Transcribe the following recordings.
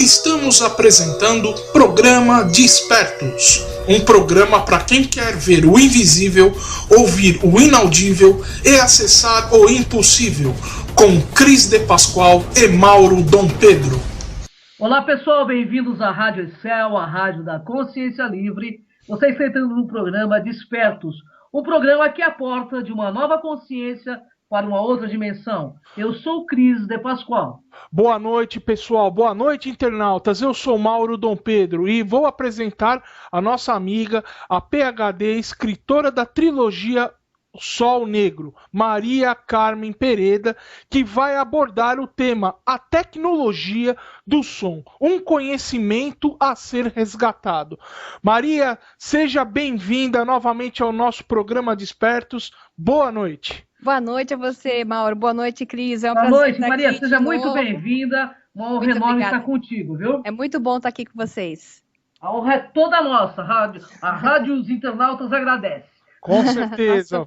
Estamos apresentando Programa Despertos, um programa para quem quer ver o invisível, ouvir o inaudível e acessar o impossível, com Cris de Pascoal e Mauro Dom Pedro. Olá pessoal, bem-vindos à Rádio Excel, a rádio da consciência livre. Vocês estão entrando no programa Despertos, um programa que é a porta de uma nova consciência para uma outra dimensão. Eu sou Cris de Pascoal. Boa noite, pessoal. Boa noite, internautas. Eu sou Mauro Dom Pedro e vou apresentar a nossa amiga, a PhD, escritora da trilogia Sol Negro, Maria Carmen Pereda, que vai abordar o tema A Tecnologia do Som, um conhecimento a ser resgatado. Maria, seja bem-vinda novamente ao nosso programa Despertos. Boa noite. Boa noite a você, Mauro. Boa noite, Cris. É um Boa prazer noite, estar Maria. aqui Seja de muito novo. bem-vinda. Uma honra Muito enorme obrigada. estar contigo, viu? É muito bom estar aqui com vocês. A honra é toda nossa. A rádio os internautas agradece. Com certeza.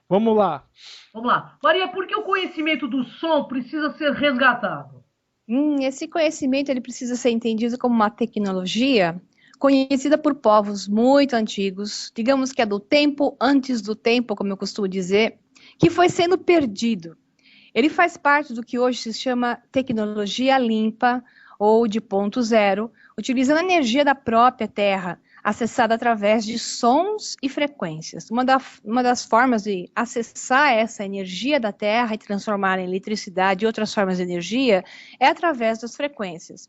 Vamos lá. Vamos lá. Maria, por que o conhecimento do som precisa ser resgatado? Esse conhecimento ele precisa ser entendido como uma tecnologia conhecida por povos muito antigos, digamos que é do tempo antes do tempo, como eu costumo dizer, que foi sendo perdido. Ele faz parte do que hoje se chama tecnologia limpa ou de ponto zero, utilizando a energia da própria Terra, acessada através de sons e frequências. Uma das formas de acessar essa energia da Terra e transformar em eletricidade e outras formas de energia é através das frequências.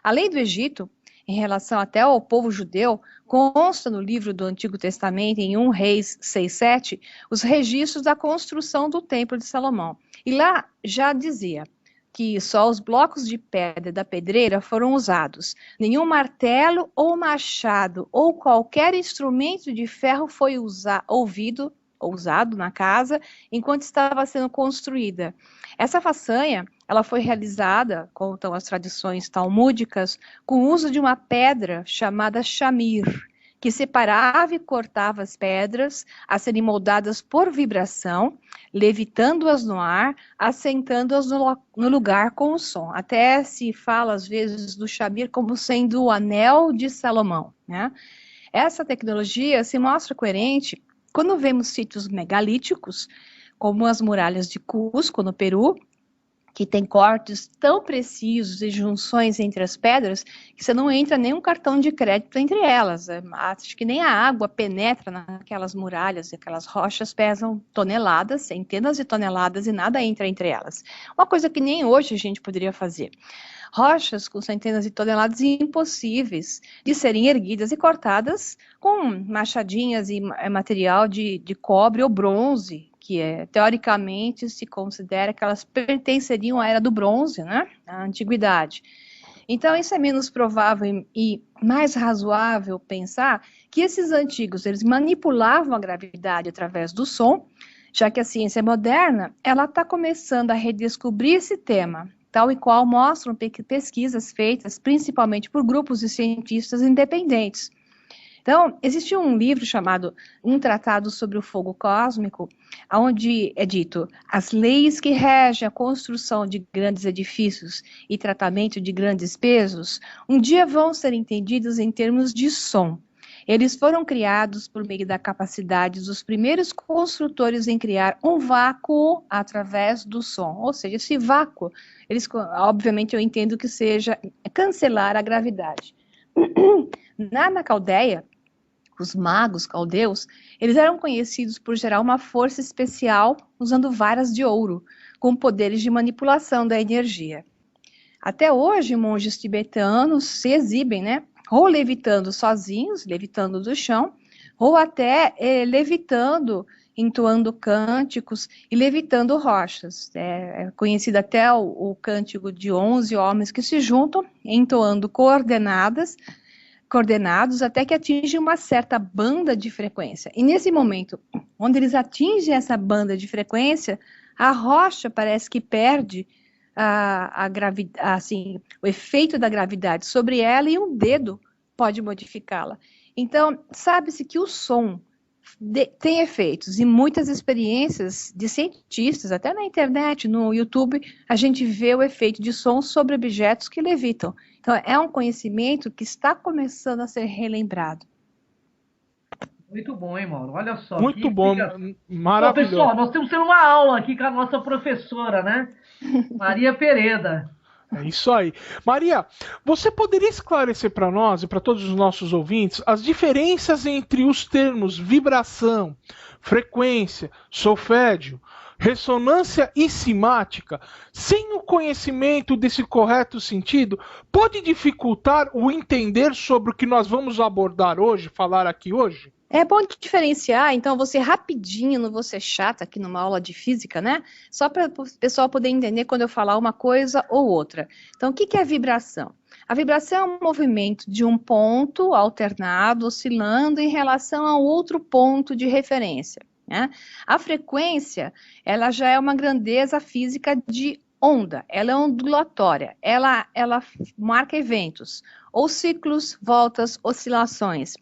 A lei do Egito, em relação até ao povo judeu, consta no livro do Antigo Testamento, em 1 Reis 6:7, os registros da construção do Templo de Salomão. E lá já dizia que só os blocos de pedra da pedreira foram usados. Nenhum martelo ou machado ou qualquer instrumento de ferro foi usado na casa enquanto estava sendo construída. Essa façanha, ela foi realizada, contam as tradições talmúdicas, com o uso de uma pedra chamada chamir, que separava e cortava as pedras a serem moldadas por vibração, levitando-as no ar, assentando-as no lugar com o som. Até se fala, às vezes, do chamir como sendo o anel de Salomão, né? Essa tecnologia se mostra coerente quando vemos sítios megalíticos, como as muralhas de Cusco, no Peru, que tem cortes tão precisos e junções entre as pedras, que você não entra nem um cartão de crédito entre elas. Acho que nem a água penetra naquelas muralhas, e aquelas rochas pesam toneladas, centenas de toneladas, e nada entra entre elas. Uma coisa que nem hoje a gente poderia fazer. Rochas com centenas de toneladas impossíveis de serem erguidas e cortadas com machadinhas e material de cobre ou bronze, que teoricamente se considera que elas pertenceriam à era do bronze, né, à antiguidade. Então, isso é menos provável e mais razoável pensar que esses antigos, eles manipulavam a gravidade através do som, já que a ciência moderna, ela está começando a redescobrir esse tema, tal e qual mostram pesquisas feitas principalmente por grupos de cientistas independentes. Então, existe um livro chamado Um Tratado sobre o Fogo Cósmico, onde é dito: as leis que regem a construção de grandes edifícios e tratamento de grandes pesos, um dia vão ser entendidos em termos de som. Eles foram criados por meio da capacidade dos primeiros construtores em criar um vácuo através do som. Ou seja, esse vácuo, obviamente eu entendo que seja cancelar a gravidade. Na Caldeia, os magos caldeus, eles eram conhecidos por gerar uma força especial usando varas de ouro, com poderes de manipulação da energia. Até hoje, monges tibetanos se exibem, né? Ou levitando sozinhos, levitando do chão, ou até levitando, entoando cânticos e levitando rochas. É conhecido até o cântico de 11 homens que se juntam, entoando coordenados até que atingem uma certa banda de frequência. E nesse momento, onde eles atingem essa banda de frequência, a rocha parece que perde assim, o efeito da gravidade sobre ela e um dedo pode modificá-la. Então, sabe-se que o som tem efeitos, e muitas experiências de cientistas, até na internet, no YouTube, a gente vê o efeito de som sobre objetos que levitam. Então, é um conhecimento que está começando a ser relembrado. Muito bom, hein, Mauro? Olha só. Muito bom, maravilhoso. Bom, pessoal, nós temos uma aula aqui com a nossa professora, né? Maria Pereda. É isso aí. Maria, você poderia esclarecer para nós e para todos os nossos ouvintes as diferenças entre os termos vibração, frequência, solfédio, ressonância e simática? Sem o conhecimento desse correto sentido, pode dificultar o entender sobre o que nós vamos abordar hoje, falar aqui hoje? É bom diferenciar, então, você rapidinho, não vou ser chata aqui numa aula de física, né? Só para o pessoal poder entender quando eu falar uma coisa ou outra. Então, o que é vibração? A vibração é um movimento de um ponto alternado, oscilando em relação a outro ponto de referência, né? A frequência, ela já é uma grandeza física de onda, ela é ondulatória, ela marca eventos, ou ciclos, voltas, oscilações,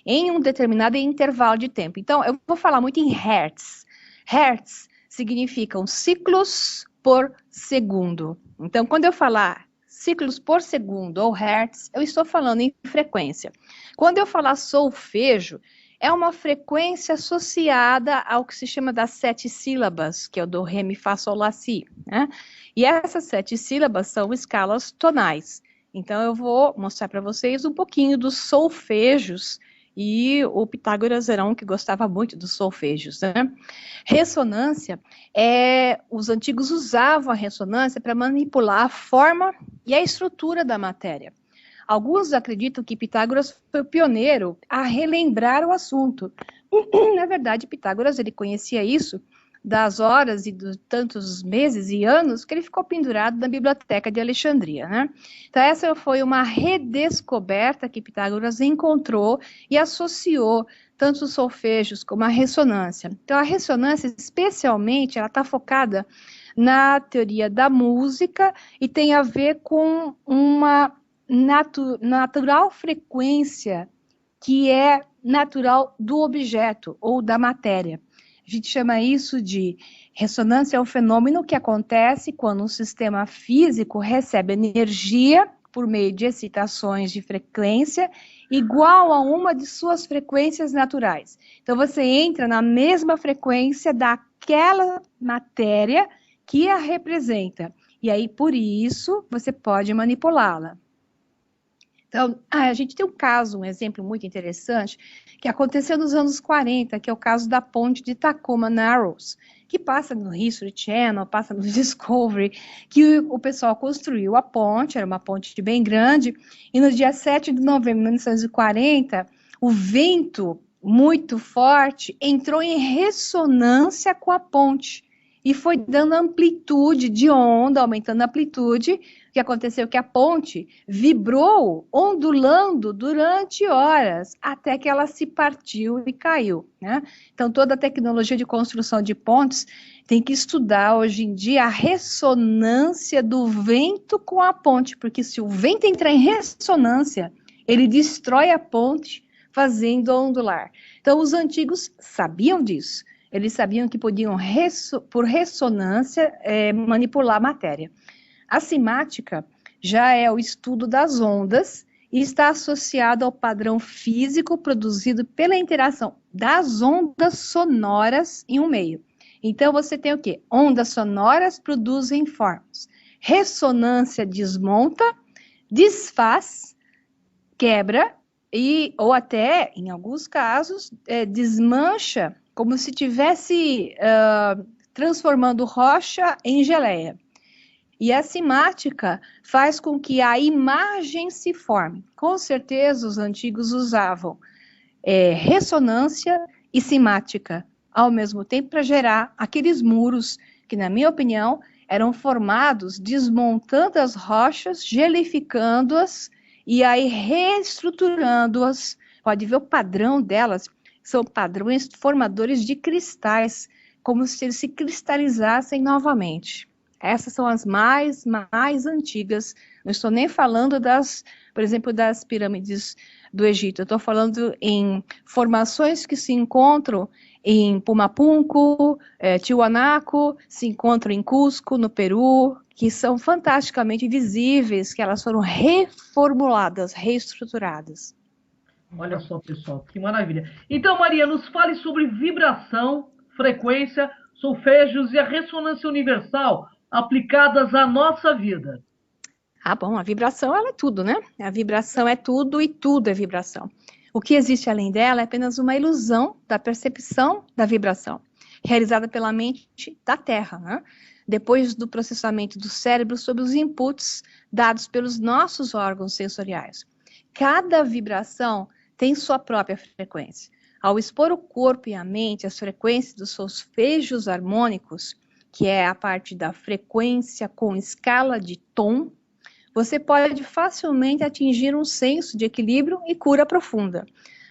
em um determinado intervalo de tempo. Então, eu vou falar muito em hertz. Hertz significam ciclos por segundo. Então, quando eu falar ciclos por segundo ou hertz, eu estou falando em frequência. Quando eu falar solfejo, é uma frequência associada ao que se chama das 7 sílabas, que é o do, ré, mi, fá, sol, lá, si, né? E essas 7 sílabas são escalas tonais. Então, eu vou mostrar para vocês um pouquinho dos solfejos, e o Pitágoras era um que gostava muito dos solfejos, né? Ressonância, os antigos usavam a ressonância para manipular a forma e a estrutura da matéria. Alguns acreditam que Pitágoras foi o pioneiro a relembrar o assunto. Na verdade, Pitágoras, ele conhecia isso das horas e de tantos meses e anos que ele ficou pendurado na biblioteca de Alexandria, né? Então, essa foi uma redescoberta que Pitágoras encontrou e associou tanto os solfejos como a ressonância. Então, a ressonância, especialmente, ela está focada na teoria da música e tem a ver com uma natural frequência que é natural do objeto ou da matéria. A gente chama isso de ressonância, é um fenômeno que acontece quando um sistema físico recebe energia por meio de excitações de frequência igual a uma de suas frequências naturais. Então, você entra na mesma frequência daquela matéria que a representa. E aí, por isso, você pode manipulá-la. Então, a gente tem um exemplo muito interessante, que aconteceu nos anos 40, que é o caso da ponte de Tacoma Narrows, que passa no History Channel, passa no Discovery, que o pessoal construiu a ponte, era uma ponte bem grande, e no dia 7 de novembro de 1940, o vento muito forte entrou em ressonância com a ponte, e foi dando amplitude de onda, aumentando a amplitude. O que aconteceu é que a ponte vibrou, ondulando durante horas, até que ela se partiu e caiu, né? Então, toda a tecnologia de construção de pontes tem que estudar, hoje em dia, a ressonância do vento com a ponte, porque se o vento entrar em ressonância, ele destrói a ponte, fazendo ondular. Então, os antigos sabiam disso. Eles sabiam que podiam, por ressonância, manipular a matéria. A simática já é o estudo das ondas e está associado ao padrão físico produzido pela interação das ondas sonoras em um meio. Então, você tem o quê? Ondas sonoras produzem formas. Ressonância desmonta, desfaz, quebra, ou até, em alguns casos, desmancha, como se estivesse transformando rocha em geleia. E a simática faz com que a imagem se forme. Com certeza, os antigos usavam ressonância e simática ao mesmo tempo para gerar aqueles muros que, na minha opinião, eram formados desmontando as rochas, gelificando-as e aí reestruturando-as. Pode ver o padrão delas. São padrões formadores de cristais, como se eles se cristalizassem novamente. Essas são as mais antigas Não estou nem falando por exemplo, das pirâmides do Egito. Eu estou falando em formações que se encontram em Pumapunco, Tiwanaku, se encontram em Cusco, no Peru, que são fantasticamente visíveis, que elas foram reformuladas, reestruturadas. Olha só, pessoal, que maravilha. Então, Maria, nos fale sobre vibração, frequência, solfejos e a ressonância universal aplicadas à nossa vida. Ah, bom, a vibração, ela é tudo, né? A vibração é tudo e tudo é vibração. O que existe além dela é apenas uma ilusão da percepção da vibração, realizada pela mente da Terra, né? Depois do processamento do cérebro sobre os inputs dados pelos nossos órgãos sensoriais. Cada vibração tem sua própria frequência. Ao expor o corpo e a mente às frequências dos solfejos harmônicos, que é a parte da frequência com escala de tom, você pode facilmente atingir um senso de equilíbrio e cura profunda.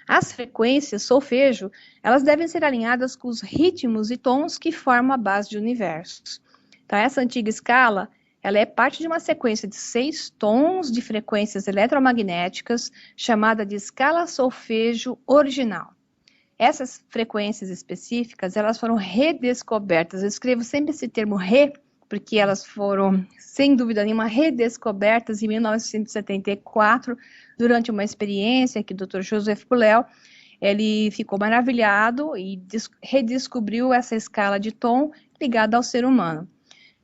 As frequências solfejo, elas devem ser alinhadas com os ritmos e tons que formam a base do universo. Então, essa antiga escala, ela é parte de uma sequência de 6 tons de frequências eletromagnéticas, chamada de escala solfejo original. Essas frequências específicas, elas foram redescobertas. Eu escrevo sempre esse termo porque elas foram, sem dúvida nenhuma, redescobertas em 1974, durante uma experiência que o Dr. Joseph Pulel, ele ficou maravilhado e redescobriu essa escala de tom ligada ao ser humano.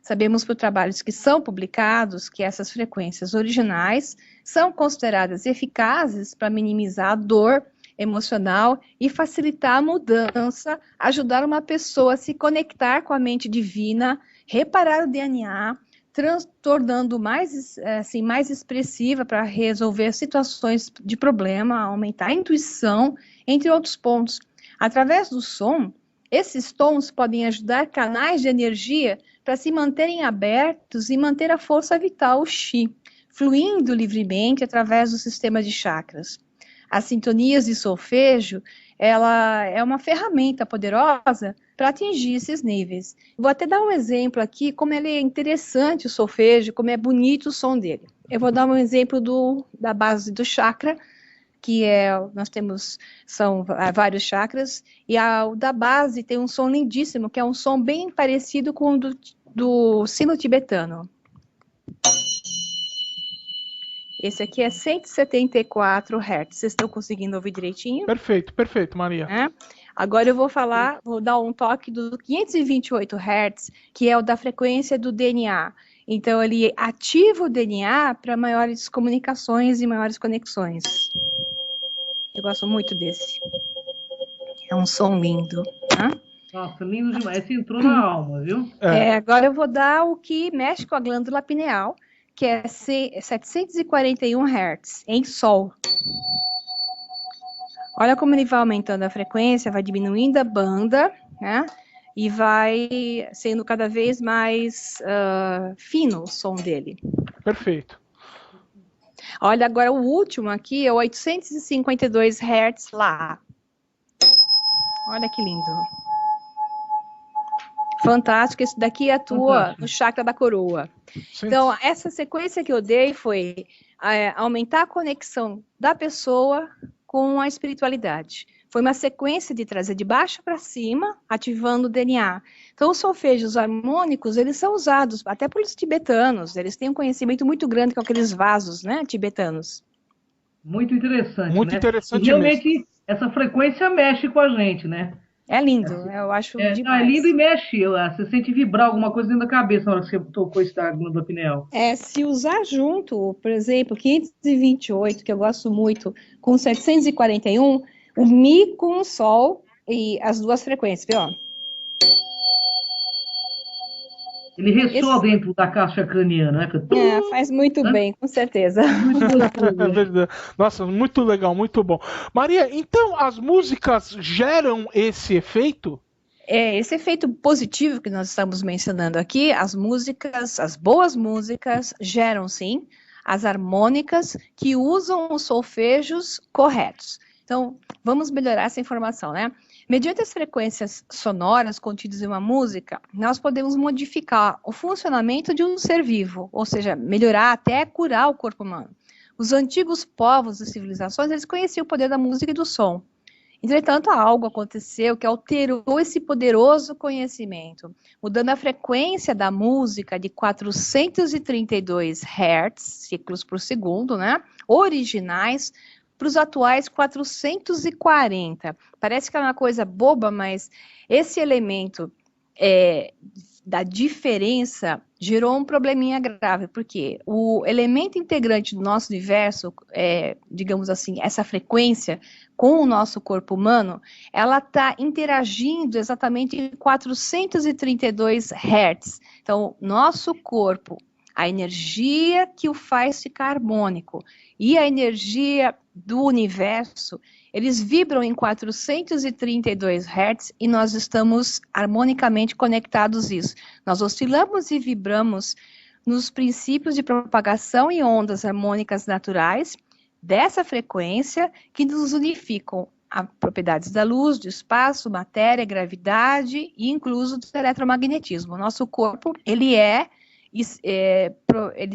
Sabemos por trabalhos que são publicados que essas frequências originais são consideradas eficazes para minimizar a dor emocional e facilitar a mudança, ajudar uma pessoa a se conectar com a mente divina, reparar o DNA, tornando mais expressiva para resolver situações de problema, aumentar a intuição, entre outros pontos. Através do som, esses tons podem ajudar canais de energia para se manterem abertos e manter a força vital, o Qi, fluindo livremente através do sistema de chakras. As sintonias de solfejo, ela é uma ferramenta poderosa para atingir esses níveis. Vou até dar um exemplo aqui, como ele é interessante o solfejo, como é bonito o som dele. Eu vou dar um exemplo da base do chakra, que são vários chakras, e o da base tem um som lindíssimo, que é um som bem parecido com o do sino tibetano. Esse aqui é 174 Hz. Vocês estão conseguindo ouvir direitinho? Perfeito, Maria. Agora eu vou dar um toque do 528 Hz, que é o da frequência do DNA. Então, ele ativa o DNA para maiores comunicações e maiores conexões. Eu gosto muito desse. É um som lindo. Nossa, lindo demais. Esse entrou na alma, viu? Agora eu vou dar o que mexe com a glândula pineal, que é 741 Hz, em Sol. Olha como ele vai aumentando a frequência, vai diminuindo a banda, né? E vai sendo cada vez mais fino o som dele. Perfeito. Olha, agora o último aqui é 852 Hz lá. Olha que lindo. Fantástico, esse daqui atua no chakra da coroa. Sim. Então, essa sequência que eu dei foi aumentar a conexão da pessoa com a espiritualidade. Foi uma sequência de trazer de baixo para cima, ativando o DNA. Então, os solfejos harmônicos, eles são usados até pelos tibetanos. Eles têm um conhecimento muito grande com aqueles vasos, né, tibetanos. Muito interessante, Muito interessante e realmente, mesmo. Essa frequência mexe com a gente, né? É lindo, eu acho demais. É lindo e mexe, você sente vibrar alguma coisa dentro da cabeça na hora que você tocou esse glândula pineal. Se usar junto, por exemplo, 528, que eu gosto muito, com 741, o Mi com o Sol e as duas frequências, viu? Ele ressoa dentro da caixa craniana, né? Faz muito bem, com certeza. É verdade. Nossa, muito legal, muito bom. Maria, então as músicas geram esse efeito? Esse efeito positivo que nós estamos mencionando aqui, as boas músicas geram sim as harmônicas que usam os solfejos corretos. Então, vamos melhorar essa informação, né? Mediante as frequências sonoras contidas em uma música, nós podemos modificar o funcionamento de um ser vivo, ou seja, melhorar até curar o corpo humano. Os antigos povos e civilizações, eles conheciam o poder da música e do som. Entretanto, algo aconteceu que alterou esse poderoso conhecimento, mudando a frequência da música de 432 Hz, ciclos por segundo, né, originais, para os atuais 440. Parece que é uma coisa boba, mas esse elemento da diferença gerou um probleminha grave, porque o elemento integrante do nosso universo, digamos assim, essa frequência com o nosso corpo humano, ela está interagindo exatamente em 432 Hz. Então, nosso corpo, a energia que o faz ficar harmônico e a energia do universo, eles vibram em 432 Hz e nós estamos harmonicamente conectados a isso. Nós oscilamos e vibramos nos princípios de propagação e ondas harmônicas naturais dessa frequência que nos unificam a propriedades da luz, do espaço, matéria, gravidade e incluso do eletromagnetismo. O nosso corpo, ele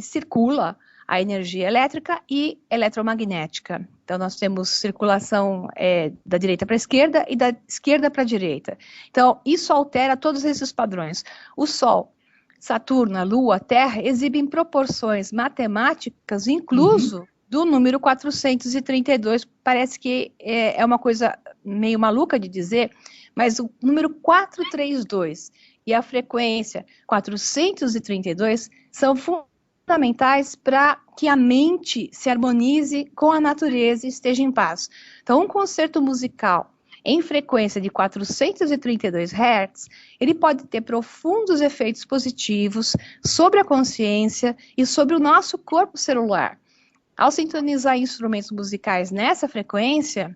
circula a energia elétrica e eletromagnética. Então, nós temos circulação da direita para a esquerda e da esquerda para a direita. Então, isso altera todos esses padrões. O Sol, Saturno, a Lua, a Terra exibem proporções matemáticas, incluso do número 432. Parece que é uma coisa meio maluca de dizer, mas o número 432 e a frequência 432 são fundamentais para que a mente se harmonize com a natureza e esteja em paz. Então, um concerto musical em frequência de 432 Hz, ele pode ter profundos efeitos positivos sobre a consciência e sobre o nosso corpo celular. Ao sintonizar instrumentos musicais nessa frequência,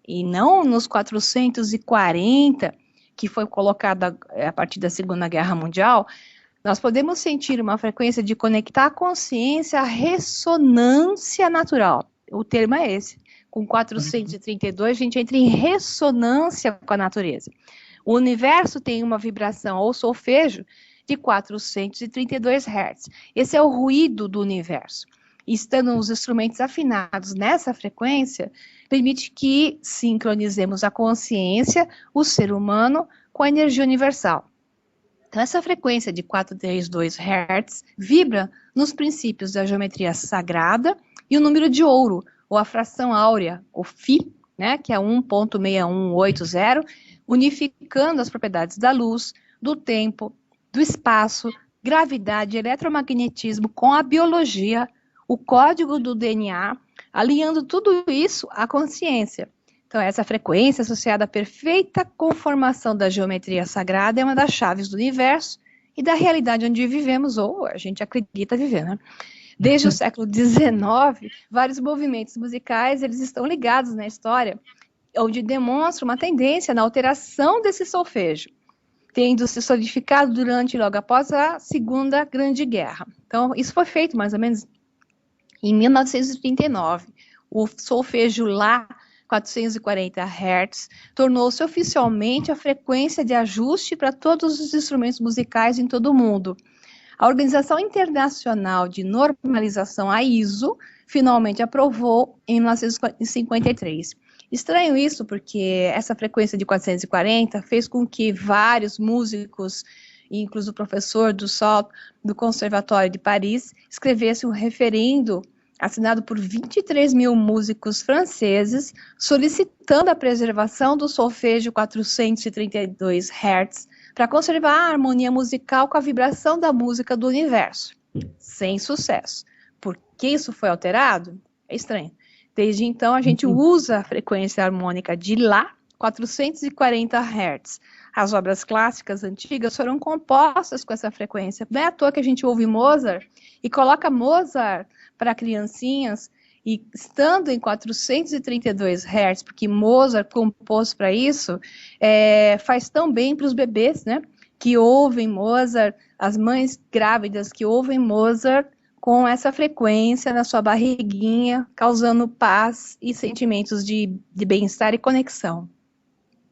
e não nos 440, que foi colocada a partir da Segunda Guerra Mundial, nós podemos sentir uma frequência de conectar a consciência à ressonância natural. O termo é esse. Com 432, a gente entra em ressonância com a natureza. O universo tem uma vibração ou solfejo de 432 Hz. Esse é o ruído do universo. E estando os instrumentos afinados nessa frequência, permite que sincronizemos a consciência, o ser humano, com a energia universal. Então, essa frequência de 432 Hz vibra nos princípios da geometria sagrada e o número de ouro, ou a fração áurea, o Φ, né, que é 1.6180, unificando as propriedades da luz, do tempo, do espaço, gravidade, eletromagnetismo com a biologia, o código do DNA, alinhando tudo isso à consciência. Então, essa frequência associada à perfeita conformação da geometria sagrada é uma das chaves do universo e da realidade onde vivemos, ou a gente acredita viver, né? Desde o século XIX, vários movimentos musicais, eles estão ligados na história, onde demonstram uma tendência na alteração desse solfejo, tendo se solidificado durante e logo após a Segunda Grande Guerra. Então, isso foi feito mais ou menos em 1939. O solfejo Lá, 440 Hz, tornou-se oficialmente a frequência de ajuste para todos os instrumentos musicais em todo o mundo. A Organização Internacional de Normalização, a ISO, finalmente aprovou em 1953. Estranho isso, porque essa frequência de 440 fez com que vários músicos, inclusive o professor do Conservatório de Paris, escrevessem um referendo assinado por 23 mil músicos franceses, solicitando a preservação do solfejo 432 Hz para conservar a harmonia musical com a vibração da música do universo. Sem sucesso. Por que isso foi alterado? É estranho. Desde então, a gente usa a frequência harmônica de Lá, 440 Hz. As obras clássicas antigas foram compostas com essa frequência. Não é à toa que a gente ouve Mozart e coloca Mozart para criancinhas, e estando em 432 Hz, porque Mozart compôs para isso, faz tão bem para os bebês, né, que ouvem Mozart, as mães grávidas que ouvem Mozart com essa frequência na sua barriguinha, causando paz e sentimentos de bem-estar e conexão.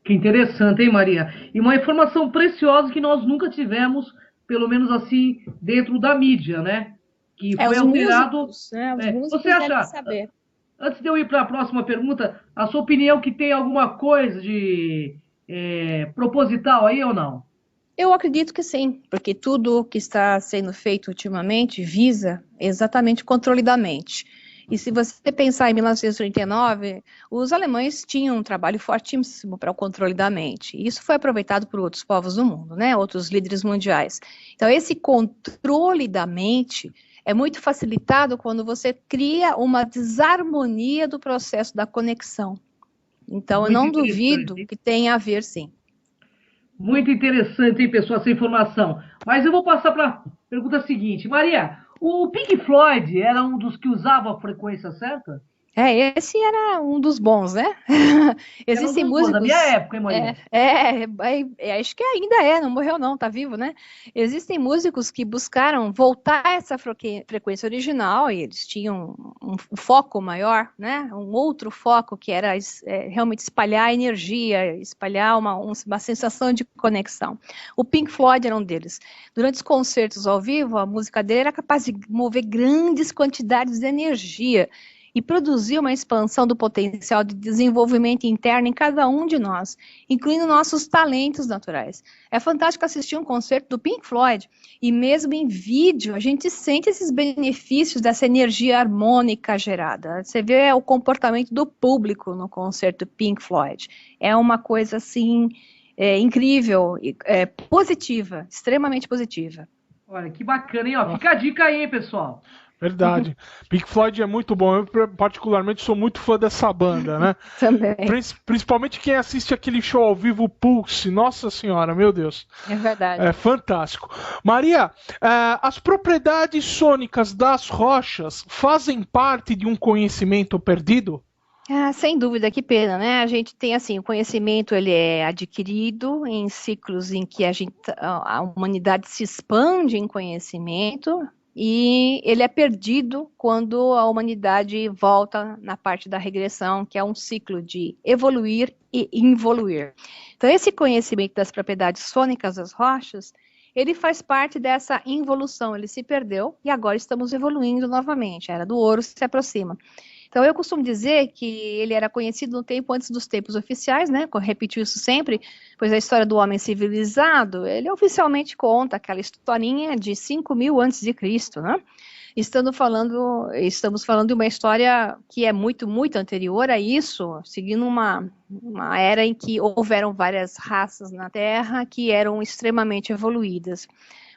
Que interessante, hein, Maria? E uma informação preciosa que nós nunca tivemos, pelo menos assim, dentro da mídia, né? Que foi Os alterado. músicos, né? Os músicos Você devem acha, saber. antes de eu ir para a próxima pergunta, a sua opinião que tem alguma coisa de proposital aí ou não? Eu acredito que sim, porque tudo que está sendo feito ultimamente visa exatamente o controle da mente. E se você pensar em 1939, os alemães tinham um trabalho fortíssimo para o controle da mente. E isso foi aproveitado por outros povos do mundo, né? Outros líderes mundiais. Então, esse controle da mente é muito facilitado quando você cria uma desarmonia do processo da conexão. Então, eu Muito não duvido interessante. que tenha a ver, sim. Muito interessante, hein, pessoal, essa informação. Mas eu vou passar para a pergunta seguinte. Maria, o Pink Floyd era um dos que usava a frequência certa? Esse era um dos bons, né? Era um Existem dos bons, da minha músicos. época, hein, Maria? Acho que ainda não morreu não, tá vivo, né? Existem músicos que buscaram voltar a essa frequência original e eles tinham um foco maior, né? Um outro foco que era realmente espalhar energia, espalhar uma sensação de conexão. O Pink Floyd era um deles. Durante os concertos ao vivo, a música dele era capaz de mover grandes quantidades de energia e produzir uma expansão do potencial de desenvolvimento interno em cada um de nós, incluindo nossos talentos naturais. É fantástico assistir um concerto do Pink Floyd, e mesmo em vídeo, a gente sente esses benefícios dessa energia harmônica gerada. Você vê o comportamento do público no concerto do Pink Floyd. É uma coisa, assim, incrível, positiva, extremamente positiva. Olha, que bacana, hein? Ó, fica a dica aí, hein, pessoal. Verdade. Pink Floyd é muito bom. Eu, particularmente, sou muito fã dessa banda, né? Também. Principalmente quem assiste aquele show ao vivo Pulse. Nossa Senhora, meu Deus. É verdade. É fantástico. Maria, as propriedades sônicas das rochas fazem parte de um conhecimento perdido? Sem dúvida, que pena, né? A gente tem assim, o conhecimento ele é adquirido em ciclos em que a humanidade se expande em conhecimento e ele é perdido quando a humanidade volta na parte da regressão, que é um ciclo de evoluir e involuir. Então, esse conhecimento das propriedades sônicas das rochas, ele faz parte dessa involução, ele se perdeu e agora estamos evoluindo novamente, a Era do Ouro se aproxima. Então, eu costumo dizer que ele era conhecido no tempo antes dos tempos oficiais, né? Repetiu isso sempre, pois a história do homem civilizado, ele oficialmente conta aquela historinha de 5.000 antes de Cristo, né? Estamos falando de uma história que é muito, muito anterior a isso, seguindo uma era em que houveram várias raças na Terra que eram extremamente evoluídas.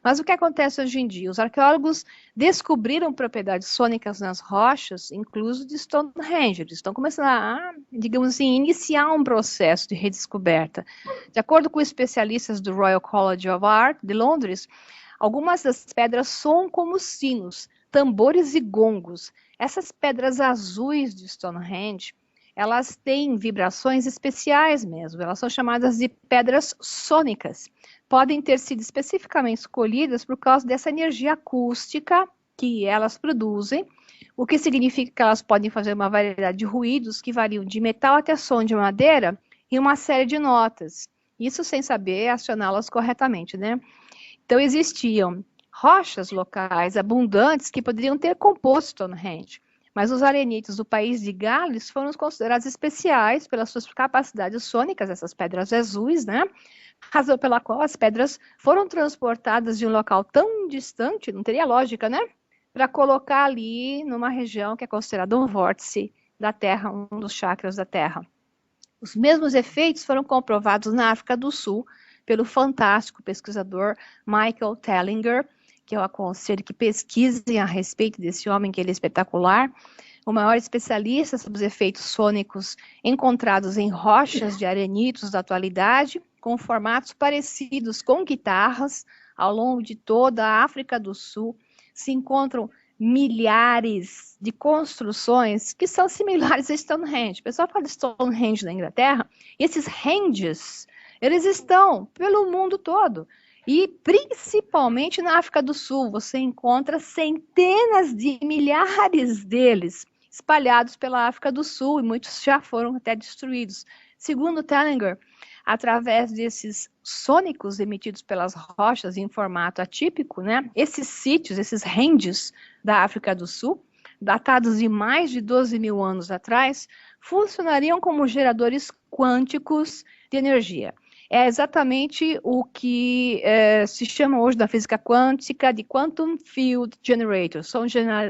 Mas o que acontece hoje em dia? Os arqueólogos descobriram propriedades sônicas nas rochas, incluso de Stonehenge. Eles estão começando a, digamos assim, iniciar um processo de redescoberta. De acordo com especialistas do Royal College of Art de Londres, algumas das pedras soam como sinos, tambores e gongos. Essas pedras azuis de Stonehenge, elas têm vibrações especiais mesmo, elas são chamadas de pedras sônicas. Podem ter sido especificamente escolhidas por causa dessa energia acústica que elas produzem, o que significa que elas podem fazer uma variedade de ruídos que variam de metal até som de madeira e uma série de notas. Isso sem saber acioná-las corretamente, né? Então existiam rochas locais abundantes que poderiam ter composto Stonehenge, mas os arenites do país de Gales foram considerados especiais pelas suas capacidades sônicas, essas pedras azuis, né? Razão pela qual as pedras foram transportadas de um local tão distante, não teria lógica, né? Para colocar ali numa região que é considerada um vórtice da Terra, um dos chakras da Terra. Os mesmos efeitos foram comprovados na África do Sul pelo fantástico pesquisador Michael Tellinger, que eu aconselho que pesquisem a respeito desse homem, que ele é espetacular, o maior especialista sobre os efeitos sônicos encontrados em rochas de arenitos da atualidade, com formatos parecidos com guitarras. Ao longo de toda a África do Sul se encontram milhares de construções que são similares a Stonehenge. O pessoal fala de Stonehenge na Inglaterra, e esses henges, eles estão pelo mundo todo. E principalmente na África do Sul, você encontra centenas de milhares deles espalhados pela África do Sul, e muitos já foram até destruídos. Segundo Tellinger, através desses sônicos emitidos pelas rochas em formato atípico, né? Esses sítios, esses ranges da África do Sul, datados de mais de 12 mil anos atrás, funcionariam como geradores quânticos de energia. É exatamente o que se chama hoje na física quântica de Quantum Field Generators. São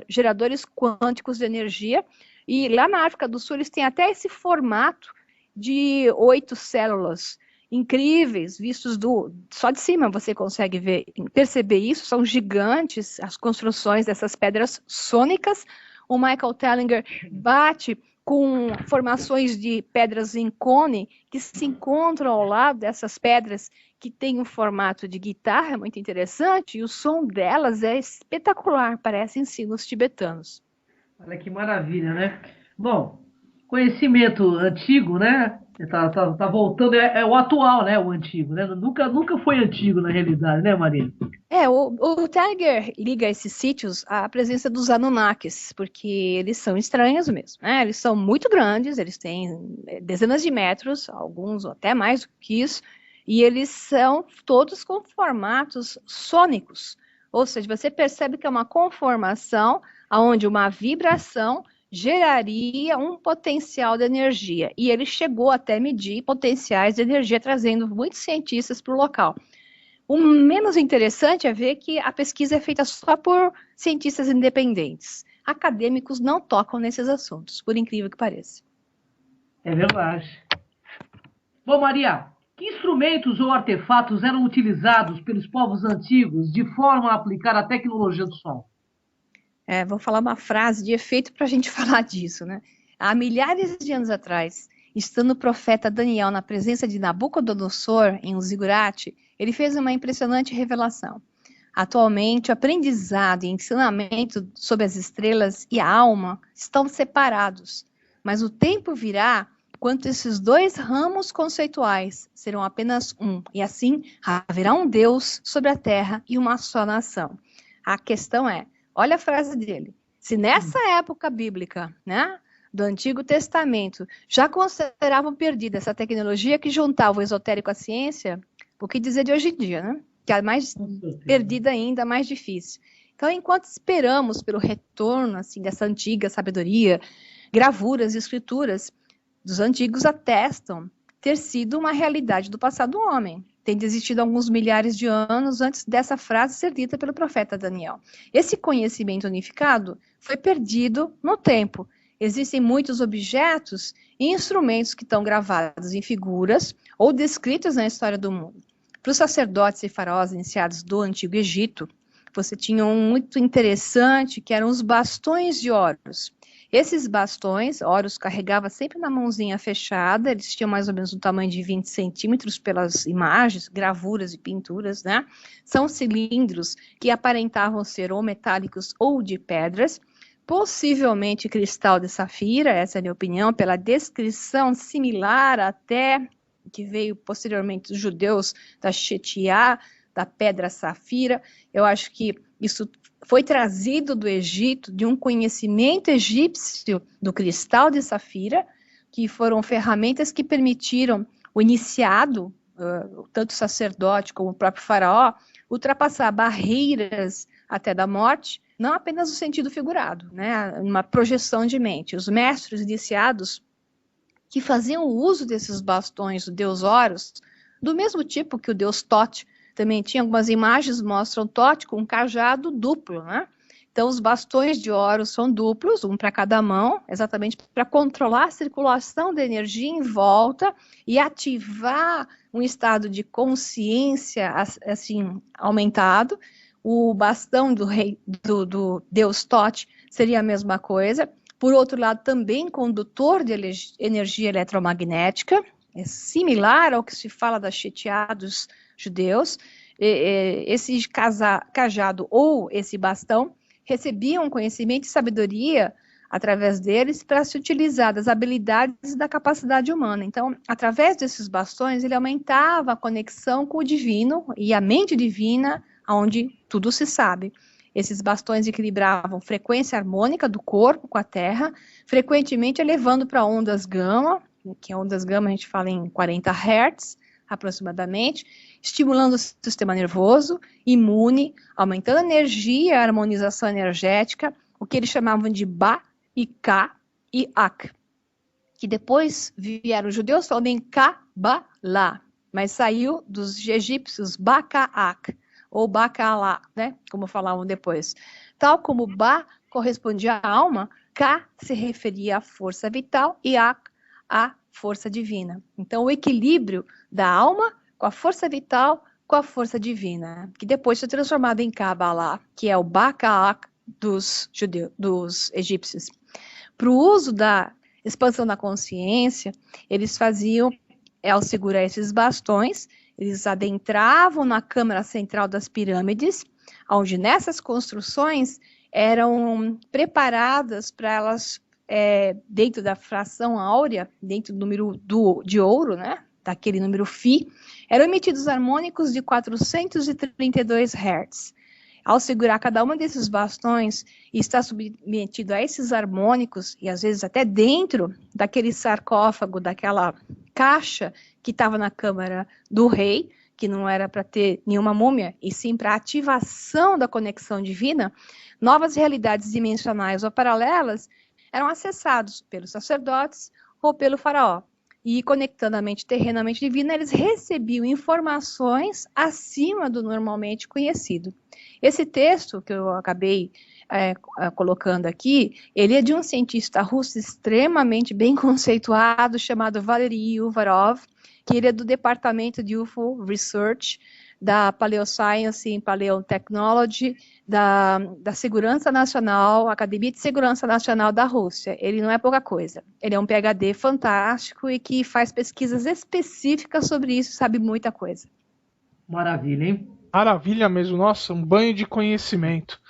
geradores quânticos de energia, e lá na África do Sul eles têm até esse formato de 8 células incríveis, vistos só de cima você consegue perceber isso, são gigantes as construções dessas pedras sônicas. O Michael Tellinger bate com formações de pedras em cone que se encontram ao lado dessas pedras que têm um formato de guitarra muito interessante, e o som delas é espetacular, parecem sinos tibetanos. Olha que maravilha, né? Bom, conhecimento antigo, né? Tá voltando, é o atual, né? O antigo, né? Nunca foi antigo na realidade, né, Maria? O Tiger liga esses sítios à presença dos Anunnakis, porque eles são estranhos mesmo, né? Eles são muito grandes, eles têm dezenas de metros, alguns até mais do que isso, e eles são todos com formatos sônicos, ou seja, você percebe que é uma conformação onde uma vibração geraria um potencial de energia, e ele chegou até medir potenciais de energia, trazendo muitos cientistas para o local. O menos interessante é ver que a pesquisa é feita só por cientistas independentes. Acadêmicos não tocam nesses assuntos, por incrível que pareça. É verdade. Bom, Maria, que instrumentos ou artefatos eram utilizados pelos povos antigos de forma a aplicar a tecnologia do som? Vou falar uma frase de efeito para a gente falar disso, né? Há milhares de anos atrás, estando o profeta Daniel na presença de Nabucodonosor em um zigurate, ele fez uma impressionante revelação. Atualmente, o aprendizado e ensinamento sobre as estrelas e a alma estão separados, mas o tempo virá quando esses dois ramos conceituais serão apenas um, e assim haverá um Deus sobre a terra e uma só nação. A questão é, olha a frase dele, se nessa época bíblica, né, do Antigo Testamento, já consideravam perdida essa tecnologia que juntava o esotérico à ciência, o que dizer de hoje em dia, né? Que é mais perdida ainda, mais difícil. Então, enquanto esperamos pelo retorno assim, dessa antiga sabedoria, gravuras e escrituras dos antigos atestam ter sido uma realidade do passado do homem. Tem existido alguns milhares de anos antes dessa frase ser dita pelo profeta Daniel. Esse conhecimento unificado foi perdido no tempo. Existem muitos objetos e instrumentos que estão gravados em figuras ou descritos na história do mundo. Para os sacerdotes e faraós iniciados do Antigo Egito, você tinha um muito interessante, que eram os bastões de Horus. Esses bastões, Horus carregava sempre na mãozinha fechada, eles tinham mais ou menos um tamanho de 20 centímetros pelas imagens, gravuras e pinturas, né? São cilindros que aparentavam ser ou metálicos ou de pedras, possivelmente cristal de safira, essa é a minha opinião, pela descrição similar até que veio posteriormente dos judeus da Shetiá, da pedra safira. Eu acho que isso foi trazido do Egito, de um conhecimento egípcio do cristal de safira, que foram ferramentas que permitiram o iniciado, tanto o sacerdote como o próprio faraó, ultrapassar barreiras até da morte, não apenas no sentido figurado, né, uma projeção de mente. Os mestres iniciados que faziam uso desses bastões do deus Horus, do mesmo tipo que o deus Thoth, também tinha algumas imagens, mostram Thoth com um cajado duplo, né? Então, os bastões de Horus são duplos, um para cada mão, exatamente para controlar a circulação da energia em volta e ativar um estado de consciência, assim, aumentado. O bastão do deus Thoth seria a mesma coisa. Por outro lado, também condutor de energia eletromagnética, é similar ao que se fala da Shetiá dos judeus. Esse cajado ou esse bastão recebiam conhecimento e sabedoria através deles para se utilizar das habilidades e da capacidade humana. Então, através desses bastões, ele aumentava a conexão com o divino e a mente divina, onde tudo se sabe. Esses bastões equilibravam frequência harmônica do corpo com a Terra, frequentemente elevando para ondas gama, que ondas gama a gente fala em 40 Hz, aproximadamente, estimulando o sistema nervoso, imune, aumentando a energia, a harmonização energética, o que eles chamavam de Ba e Ka e Ak, que depois vieram os judeus falando em Kabbalah, mas saiu dos egípcios Ba-Ka-Ak, ou Ba-Ka-Lá, né, como falavam depois. Tal como Ba correspondia à alma, Ka se referia à força vital e Ak à força divina. Então, o equilíbrio da alma com a força vital, com a força divina, que depois foi transformado em Kabbalah, que é o Ba-Ka-Ak dos egípcios. Para o uso da expansão da consciência, eles faziam, ao segurar esses bastões, eles adentravam na câmara central das pirâmides, onde nessas construções eram preparadas para elas, dentro da fração áurea, dentro do número de ouro, né, daquele número Φ, eram emitidos harmônicos de 432 Hz. Ao segurar cada um desses bastões e estar submetido a esses harmônicos, e às vezes até dentro daquele sarcófago, daquela caixa que estava na câmara do rei, que não era para ter nenhuma múmia, e sim para ativação da conexão divina, novas realidades dimensionais ou paralelas eram acessados pelos sacerdotes ou pelo faraó. E conectando a mente terrena à mente divina, eles recebiam informações acima do normalmente conhecido. Esse texto que eu acabei colocando aqui, ele é de um cientista russo extremamente bem conceituado, chamado Valery Uvarov, que ele é do Departamento de UFO Research, da Paleoscience and Paleotechnology, da Segurança Nacional, Academia de Segurança Nacional da Rússia. Ele não é pouca coisa. Ele é um PhD fantástico e que faz pesquisas específicas sobre isso, sabe muita coisa. Maravilha, hein? Maravilha mesmo. Nossa, um banho de conhecimento.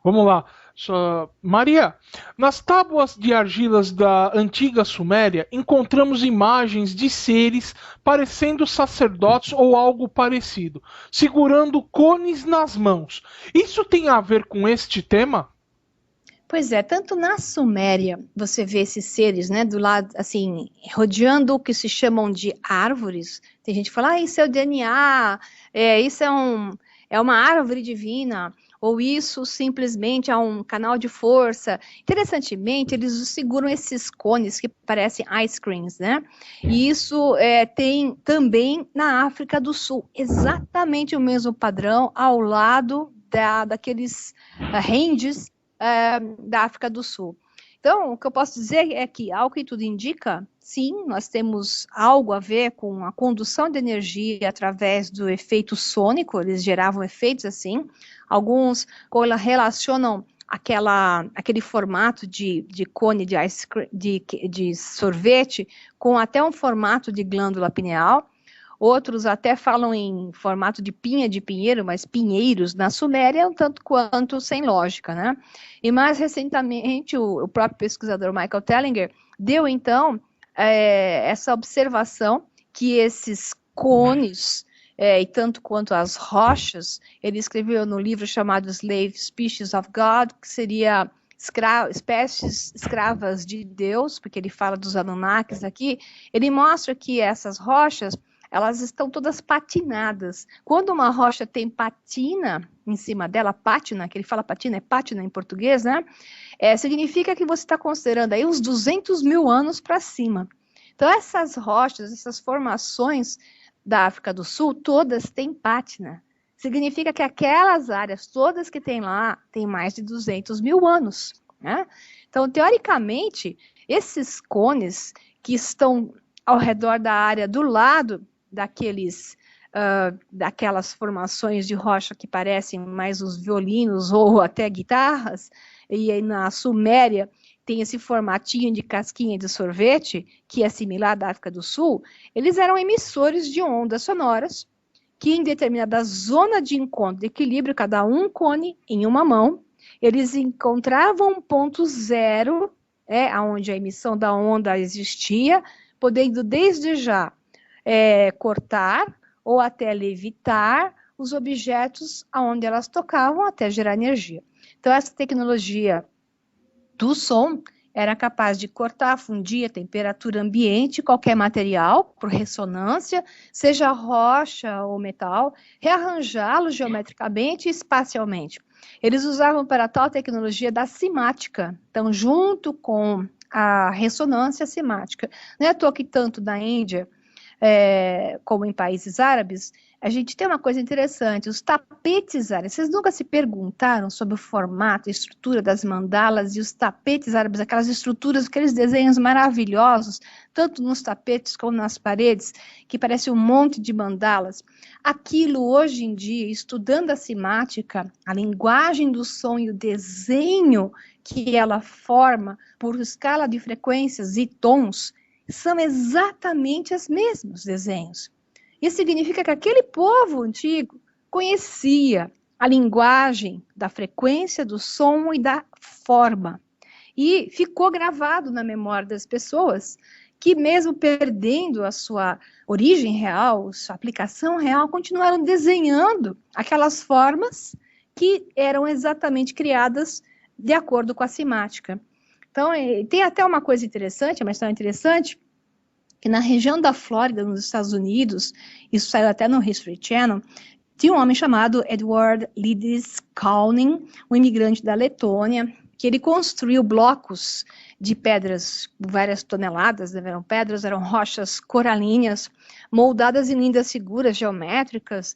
Vamos lá. Maria, nas tábuas de argilas da antiga Suméria, encontramos imagens de seres parecendo sacerdotes ou algo parecido, segurando cones nas mãos. Isso tem a ver com este tema? Pois é, tanto na Suméria, você vê esses seres, né, do lado, assim, rodeando o que se chamam de árvores. Tem gente que fala, isso é o DNA, isso é uma árvore divina, ou isso simplesmente é um canal de força. Interessantemente, eles seguram esses cones que parecem ice creams, né? E isso tem também na África do Sul, exatamente o mesmo padrão ao lado daqueles ranges da África do Sul. Então, o que eu posso dizer é que, ao que tudo indica, sim, nós temos algo a ver com a condução de energia através do efeito sônico, eles geravam efeitos assim. Alguns relacionam aquele formato de cone de sorvete com até um formato de glândula pineal. Outros até falam em formato de pinha de pinheiro, mas pinheiros na Suméria é um tanto quanto sem lógica, né? E mais recentemente, o próprio pesquisador Michael Tellinger deu, então, essa observação que esses cones, e tanto quanto as rochas, ele escreveu no livro chamado Slave Species of God, que seria espécies escravas de Deus, porque ele fala dos Anunnakis aqui, ele mostra que essas rochas, elas estão todas patinadas. Quando uma rocha tem patina em cima dela, pátina, que ele fala patina, é pátina em português, né? Significa que você está considerando aí uns 200 mil anos para cima. Então, essas rochas, essas formações da África do Sul, todas têm pátina. Significa que aquelas áreas todas que tem lá, têm mais de 200 mil anos, né? Então, teoricamente, esses cones que estão ao redor da área do lado daquelas formações de rocha que parecem mais os violinos ou até guitarras, e aí na Suméria tem esse formatinho de casquinha de sorvete, que é similar da África do Sul, eles eram emissores de ondas sonoras, que em determinada zona de encontro, de equilíbrio, cada um cone em uma mão, eles encontravam um ponto zero, onde a emissão da onda existia, podendo desde já cortar ou até levitar os objetos aonde elas tocavam até gerar energia. Então, essa tecnologia do som, era capaz de cortar, fundir a temperatura ambiente, qualquer material, por ressonância, seja rocha ou metal, rearranjá-lo geometricamente e espacialmente. Eles usavam para tal tecnologia da cimática, então, junto com a ressonância cimática. Não é à toa que tanto na Índia, como em países árabes, a gente tem uma coisa interessante, os tapetes árabes. Vocês nunca se perguntaram sobre o formato e estrutura das mandalas e os tapetes árabes, aquelas estruturas, aqueles desenhos maravilhosos, tanto nos tapetes como nas paredes, que parece um monte de mandalas. Aquilo, hoje em dia, estudando a cimática, a linguagem do som e o desenho que ela forma por escala de frequências e tons, são exatamente os mesmos desenhos. Isso significa que aquele povo antigo conhecia a linguagem da frequência, do som e da forma. E ficou gravado na memória das pessoas que, mesmo perdendo a sua origem real, sua aplicação real, continuaram desenhando aquelas formas que eram exatamente criadas de acordo com a cimática. Então, tem até uma coisa interessante, uma história interessante, que na região da Flórida, nos Estados Unidos, isso saiu até no History Channel, tinha um homem chamado Edward Lidis-Kauning, um imigrante da Letônia, que ele construiu blocos de pedras, várias toneladas, eram pedras, eram rochas coralinas, moldadas em lindas figuras geométricas,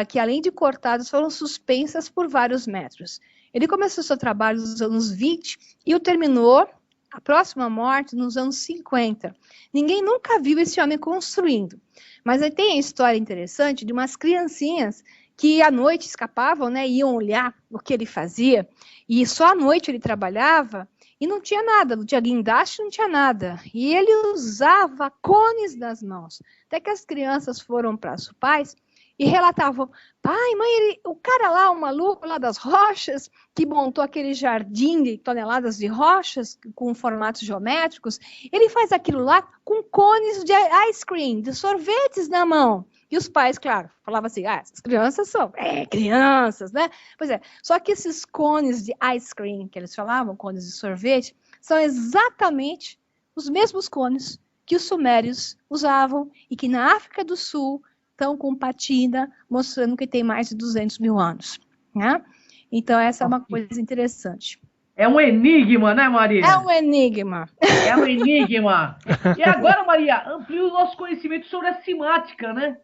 que além de cortadas, foram suspensas por vários metros. Ele começou seu trabalho nos anos 20 e o terminou, a próxima morte, nos anos 50. Ninguém nunca viu esse homem construindo. Mas aí tem a história interessante de umas criancinhas que à noite escapavam, né, iam olhar o que ele fazia, e só à noite ele trabalhava, e não tinha nada, não tinha guindaste, não tinha nada. E ele usava cones nas mãos. Até que as crianças foram para os pais e relatavam, pai, mãe, o cara lá, o maluco lá das rochas, que montou aquele jardim de toneladas de rochas com formatos geométricos, ele faz aquilo lá com cones de ice cream, de sorvetes na mão. E os pais, claro, falavam assim, essas crianças são crianças, né? Pois é, só que esses cones de ice cream, que eles falavam, cones de sorvete, são exatamente os mesmos cones que os sumérios usavam e que na África do Sul estão com patina, mostrando que tem mais de 200 mil anos. Né? Então, essa é uma coisa interessante. É um enigma, né, Maria? É um enigma. É um enigma. E agora, Maria, amplia o nosso conhecimento sobre a cimática, né?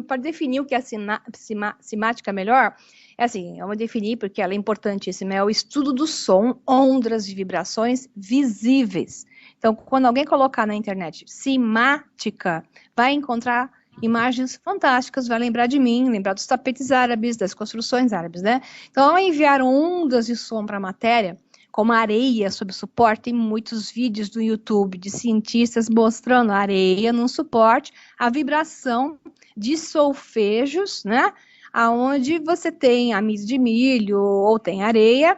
Para definir o que é cimática melhor, é assim, eu vou definir porque ela é importantíssima, é o estudo do som, ondas e vibrações visíveis. Então, quando alguém colocar na internet cimática, vai encontrar imagens fantásticas, vai lembrar de mim, lembrar dos tapetes árabes, das construções árabes, né? Então, enviaram ondas de som para a matéria, como areia sob suporte, tem muitos vídeos do YouTube de cientistas mostrando a areia num suporte, a vibração de solfejos, né? Aonde você tem amido de milho ou tem areia,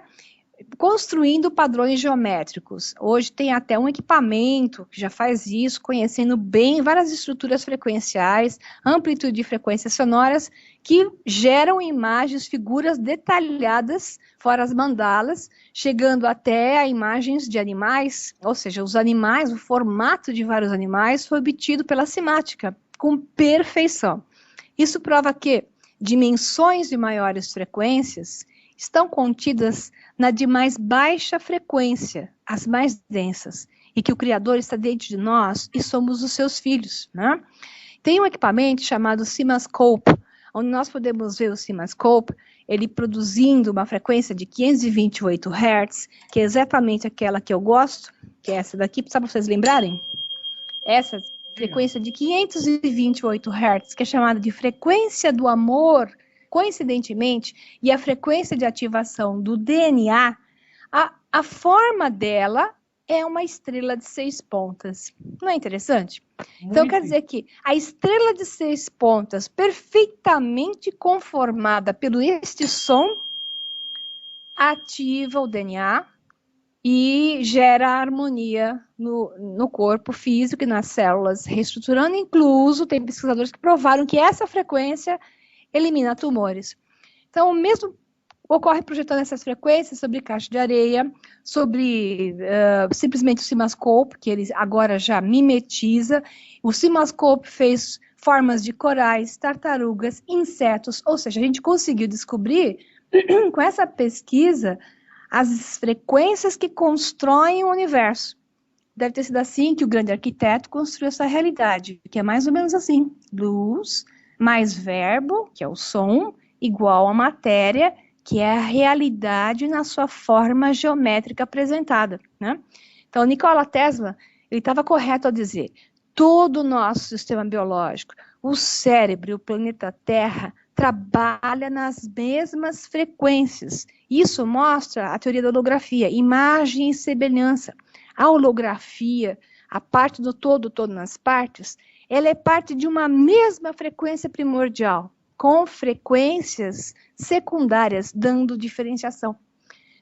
construindo padrões geométricos. Hoje tem até um equipamento que já faz isso, conhecendo bem várias estruturas frequenciais, amplitude de frequências sonoras, que geram imagens, figuras detalhadas, fora as mandalas, chegando até a imagens de animais, ou seja, os animais, o formato de vários animais foi obtido pela cimática, com perfeição. Isso prova que dimensões de maiores frequências estão contidas na de mais baixa frequência, as mais densas, e que o Criador está dentro de nós e somos os seus filhos, né? Tem um equipamento chamado CIMAScope, onde nós podemos ver o CIMAScope, ele produzindo uma frequência de 528 Hz, que é exatamente aquela que eu gosto, que é essa daqui, só para vocês lembrarem? Essa frequência de 528 Hz, que é chamada de frequência do amor, coincidentemente, e a frequência de ativação do DNA, a forma dela é uma estrela de 6 pontas. Não é interessante? Então, quer dizer que a estrela de 6 pontas, perfeitamente conformada pelo este som, ativa o DNA e gera harmonia no corpo físico e nas células, reestruturando. Incluso, tem pesquisadores que provaram que essa frequência elimina tumores. Então, mesmo ocorre projetando essas frequências sobre caixa de areia, sobre simplesmente o CIMASCOPE, que ele agora já mimetiza. O CIMASCOPE fez formas de corais, tartarugas, insetos, ou seja, a gente conseguiu descobrir, com essa pesquisa, as frequências que constroem o universo. Deve ter sido assim que o grande arquiteto construiu essa realidade, que é mais ou menos assim: luz mais verbo, que é o som, igual a matéria, que é a realidade na sua forma geométrica apresentada, né? Então, Nikola Tesla, ele estava correto ao dizer: todo o nosso sistema biológico, o cérebro e o planeta Terra trabalha nas mesmas frequências. Isso mostra a teoria da holografia, imagem e semelhança. A holografia, a parte do todo nas partes, ela é parte de uma mesma frequência primordial, com frequências secundárias, dando diferenciação.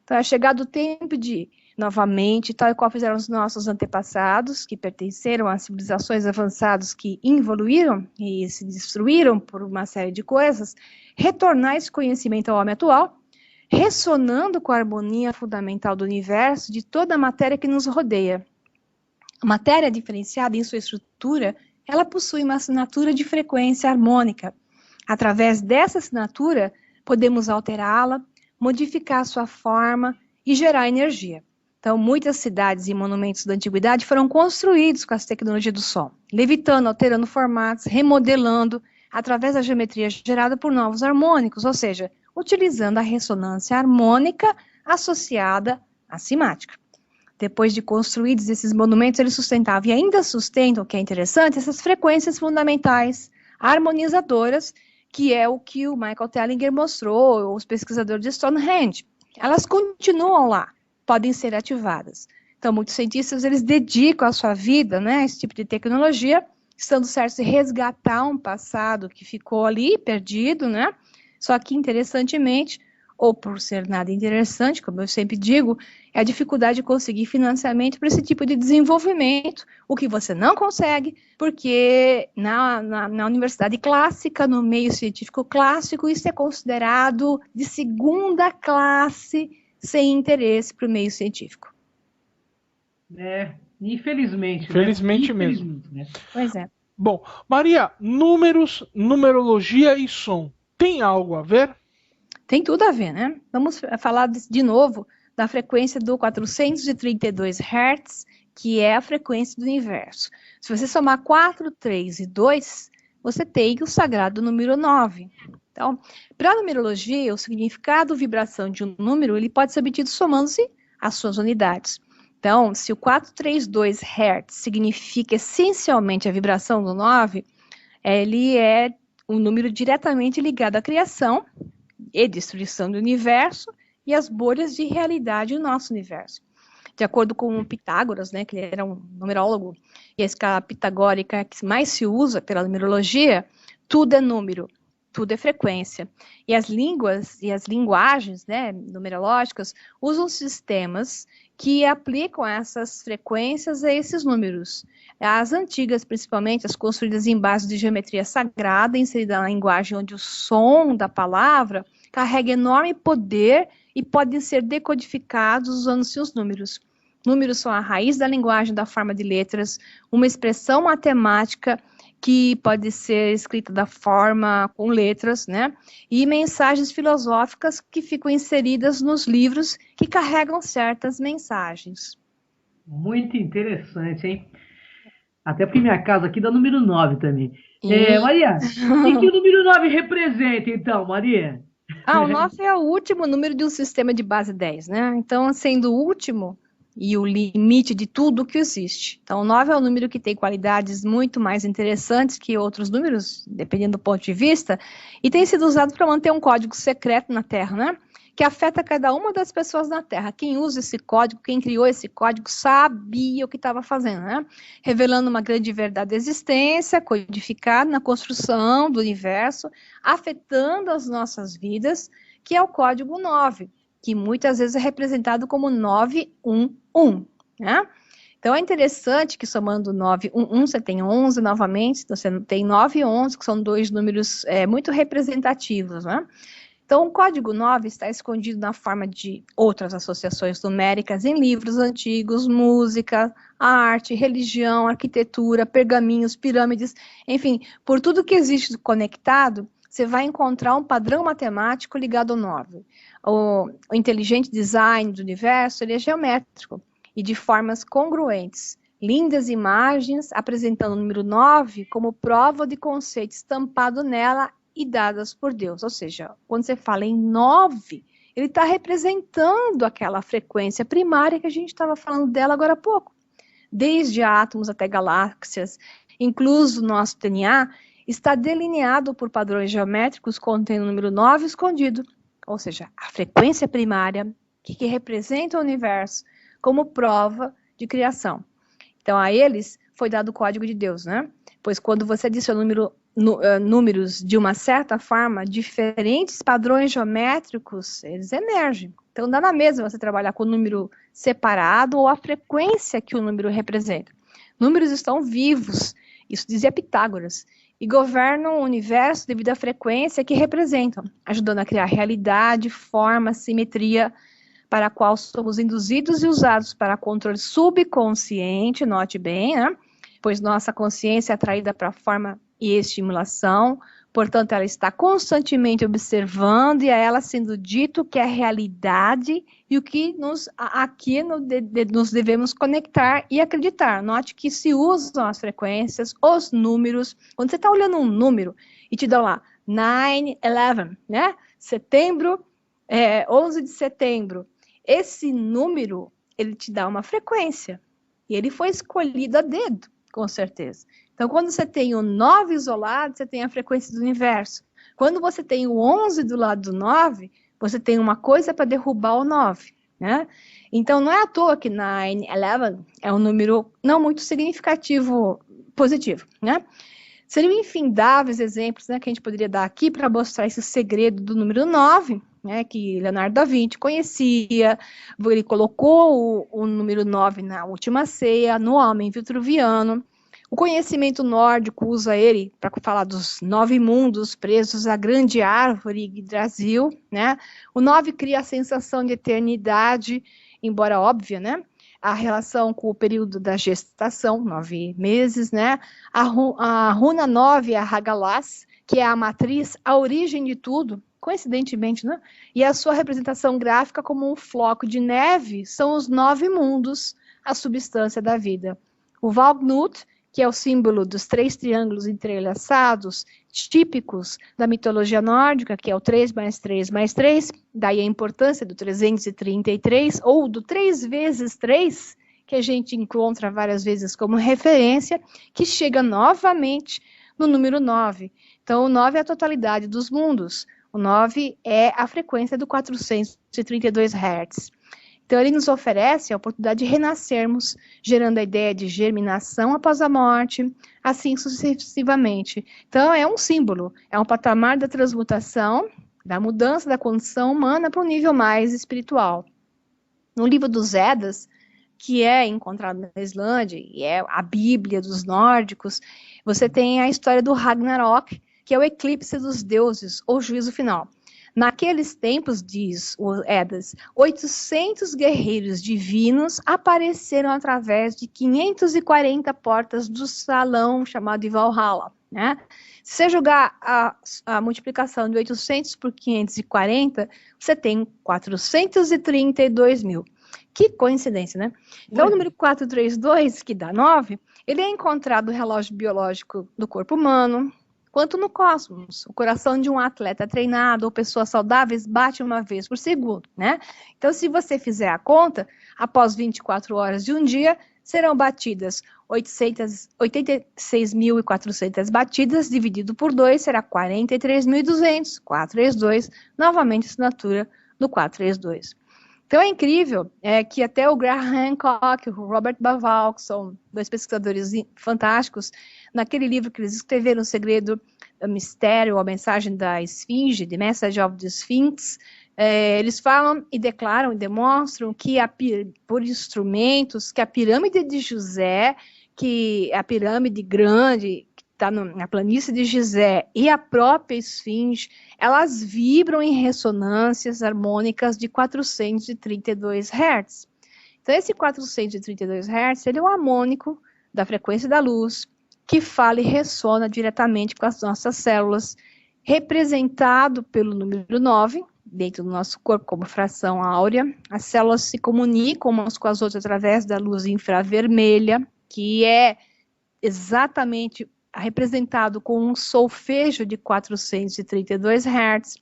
Então, é chegado o tempo de, novamente, tal e qual fizeram os nossos antepassados, que pertenceram a civilizações avançadas que evoluíram e se destruíram por uma série de coisas, retornar esse conhecimento ao homem atual, ressonando com a harmonia fundamental do universo, de toda a matéria que nos rodeia. A matéria diferenciada em sua estrutura, ela possui uma assinatura de frequência harmônica. Através dessa assinatura, podemos alterá-la, modificar sua forma e gerar energia. Então, muitas cidades e monumentos da antiguidade foram construídos com essa tecnologia do som, levitando, alterando formatos, remodelando, através da geometria gerada por novos harmônicos, ou seja, utilizando a ressonância harmônica associada à simática. Depois de construídos esses monumentos, eles sustentavam e ainda sustentam, o que é interessante, essas frequências fundamentais, harmonizadoras, que é o que o Michael Tellinger mostrou, os pesquisadores de Stonehenge. Elas continuam lá, podem ser ativadas. Então, muitos cientistas, eles dedicam a sua vida, né, a esse tipo de tecnologia, estando certos de resgatar um passado que ficou ali, perdido, né? Só que, interessantemente, ou por ser nada interessante, como eu sempre digo, é a dificuldade de conseguir financiamento para esse tipo de desenvolvimento, o que você não consegue, porque na universidade clássica, no meio científico clássico, isso é considerado de segunda classe, sem interesse para o meio científico. Infelizmente. Infelizmente mesmo. Né? Pois é. Bom, Maria, números, numerologia e som, tem algo a ver? Tem tudo a ver, né? Vamos falar de novo da frequência do 432 Hz, que é a frequência do universo. Se você somar 4, 3 e 2, você tem o sagrado número 9. Então, para a numerologia, o significado, vibração de um número, ele pode ser obtido somando-se as suas unidades. Então, se o 432 Hz significa essencialmente a vibração do 9, ele é um número diretamente ligado à criação e destruição do universo e as bolhas de realidade do nosso universo. De acordo com Pitágoras, né, que ele era um numerólogo, e a escala pitagórica que mais se usa pela numerologia, tudo é número, tudo é frequência. E as línguas e as linguagens, né, numerológicas usam sistemas que aplicam essas frequências a esses números. As antigas, principalmente, as construídas em base de geometria sagrada, inserida na linguagem onde o som da palavra carrega enorme poder e podem ser decodificados usando-se os números. Números são a raiz da linguagem da forma de letras, uma expressão matemática que pode ser escrita da forma com letras, né? E mensagens filosóficas que ficam inseridas nos livros que carregam certas mensagens. Muito interessante, hein? Até porque minha casa aqui dá número 9 também. Maria, o que o número 9 representa, então, Maria? O 9 é o último número de um sistema de base 10, né? Então, sendo o último e o limite de tudo que existe. Então, o 9 é um número que tem qualidades muito mais interessantes que outros números, dependendo do ponto de vista, e tem sido usado para manter um código secreto na Terra, né? Que afeta cada uma das pessoas na Terra. Quem usa esse código, quem criou esse código, sabia o que estava fazendo, né? Revelando uma grande verdade da existência, codificada na construção do universo, afetando as nossas vidas, que é o código 9, que muitas vezes é representado como 911, né? Então, é interessante que somando 911, você tem 11 novamente, então você tem 9 e 11, que são dois números muito representativos, né? Então, o código 9 está escondido na forma de outras associações numéricas em livros antigos, música, arte, religião, arquitetura, pergaminhos, pirâmides, enfim, por tudo que existe conectado, você vai encontrar um padrão matemático ligado ao 9. O inteligente design do universo, ele é geométrico e de formas congruentes. Lindas imagens apresentando o número 9 como prova de conceito estampado nela e dadas por Deus. Ou seja, quando você fala em 9, ele está representando aquela frequência primária que a gente estava falando dela agora há pouco. Desde átomos até galáxias, incluso o nosso DNA, está delineado por padrões geométricos contendo o número 9 escondido. Ou seja, a frequência primária que representa o universo como prova de criação. Então, a eles foi dado o código de Deus, né? Pois quando você adiciona números de uma certa forma, diferentes padrões geométricos, eles emergem. Então, dá na mesma você trabalhar com o número separado ou a frequência que o número representa. Números estão vivos, isso dizia Pitágoras, e governam o universo devido à frequência que representam, ajudando a criar realidade, forma, simetria, para a qual somos induzidos e usados para controle subconsciente, note bem, né? Pois nossa consciência é atraída para a forma e estimulação, portanto, ela está constantemente observando e a ela sendo dito que é realidade e o que nos devemos conectar e acreditar. Note que se usam as frequências, os números. Quando você está olhando um número e te dá lá 9/11, né? Setembro, 11 de setembro. Esse número, ele te dá uma frequência. E ele foi escolhido a dedo, com certeza. Então, quando você tem o 9 isolado, você tem a frequência do universo. Quando você tem o 11 do lado do 9, você tem uma coisa para derrubar o 9, né? Então, não é à toa que 9/11 é um número não muito significativo, positivo, né? Seriam infindáveis exemplos, né, que a gente poderia dar aqui para mostrar esse segredo do número 9, né, que Leonardo da Vinci conhecia. Ele colocou o número 9 na última ceia, no homem vitruviano. O conhecimento nórdico usa ele para falar dos 9 mundos presos à grande árvore Yggdrasil, né? O 9 cria a sensação de eternidade, embora óbvia, né? A relação com o período da gestação, 9 meses, né? A runa 9 é a Hagalas, que é a matriz, a origem de tudo, coincidentemente, né? E a sua representação gráfica como um floco de neve são os 9 mundos, a substância da vida. O Valknut, que é o símbolo dos 3 triângulos entrelaçados, típicos da mitologia nórdica, que é o 3 mais 3 mais 3, daí a importância do 333, ou do 3 vezes 3, que a gente encontra várias vezes como referência, que chega novamente no número 9. Então, o 9 é a totalidade dos mundos. O 9 é a frequência do 432 Hz. Então, ele nos oferece a oportunidade de renascermos, gerando a ideia de germinação após a morte, assim sucessivamente. Então, é um símbolo, é um patamar da transmutação, da mudança da condição humana para um nível mais espiritual. No livro dos Eddas, que é encontrado na Islândia, e é a Bíblia dos nórdicos, você tem a história do Ragnarok, que é o eclipse dos deuses, ou juízo final. Naqueles tempos, diz o Eddas, 800 guerreiros divinos apareceram através de 540 portas do salão chamado de Valhalla, né? Se você jogar a multiplicação de 800 por 540, você tem 432 mil. Que coincidência, né? Então, o número 432, que dá 9, ele é encontrado no relógio biológico do corpo humano, quanto no cosmos. O coração de um atleta treinado ou pessoas saudáveis bate uma vez por segundo, né? Então, se você fizer a conta, após 24 horas de um dia, serão batidas 86.400 batidas, dividido por 2, será 43.200, 432, novamente assinatura no 432. Então, é incrível que até o Graham Hancock, o Robert Bauval, que são 2 pesquisadores fantásticos, naquele livro que eles escreveram, O Segredo, o Mistério, a Mensagem da Esfinge, The Message of the Sphinx, eles falam e declaram e demonstram que, por instrumentos, que a pirâmide de José, que a pirâmide grande, está na planície de Gizé e a própria esfinge, elas vibram em ressonâncias harmônicas de 432 Hz. Então, esse 432 Hz, ele é um harmônico da frequência da luz, que fala e ressona diretamente com as nossas células, representado pelo número 9, dentro do nosso corpo como fração áurea. As células se comunicam umas com as outras através da luz infravermelha, que é exatamente representado com um solfejo de 432 Hz.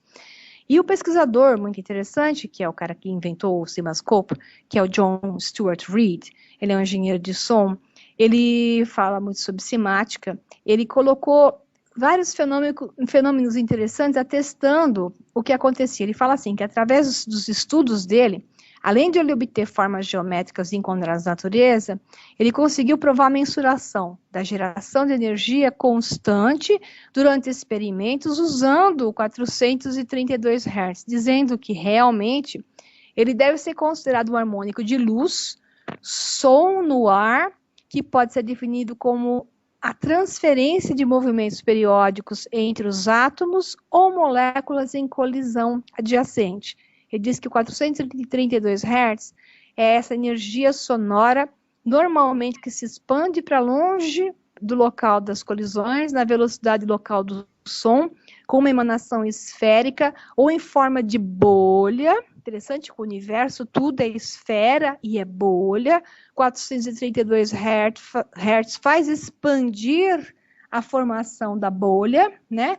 E o pesquisador muito interessante, que é o cara que inventou o CIMAScope, que é o John Stuart Reid, ele é um engenheiro de som, ele fala muito sobre cimática, ele colocou vários fenômenos interessantes atestando o que acontecia. Ele fala assim, que através dos estudos dele, além de ele obter formas geométricas encontradas na natureza, ele conseguiu provar a mensuração da geração de energia constante durante experimentos usando o 432 Hz, dizendo que realmente ele deve ser considerado um harmônico de luz, som no ar, que pode ser definido como a transferência de movimentos periódicos entre os átomos ou moléculas em colisão adjacente. Ele diz que o 432 Hz é essa energia sonora, normalmente que se expande para longe do local das colisões, na velocidade local do som, com uma emanação esférica ou em forma de bolha. Interessante que o universo tudo é esfera e é bolha. 432 Hz faz expandir a formação da bolha, né?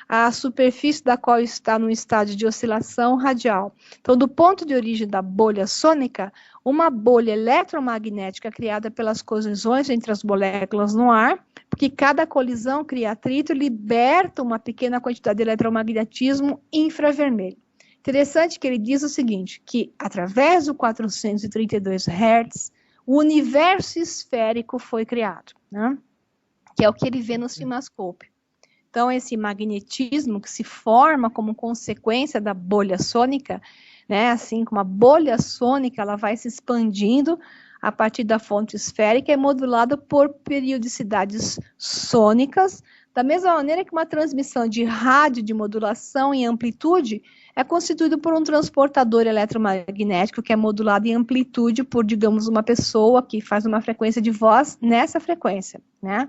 A superfície da qual está num estágio de oscilação radial. Então, do ponto de origem da bolha sônica, uma bolha eletromagnética criada pelas colisões entre as moléculas no ar, porque cada colisão cria atrito e liberta uma pequena quantidade de eletromagnetismo infravermelho. Interessante que ele diz o seguinte, que através do 432 Hz, o universo esférico foi criado, né? Que é o que ele vê no CIMAScope. Então, esse magnetismo que se forma como consequência da bolha sônica, né, assim como a bolha sônica, ela vai se expandindo a partir da fonte esférica, é modulado por periodicidades sônicas, da mesma maneira que uma transmissão de rádio de modulação em amplitude é constituído por um transportador eletromagnético que é modulado em amplitude por, digamos, uma pessoa que faz uma frequência de voz nessa frequência, né?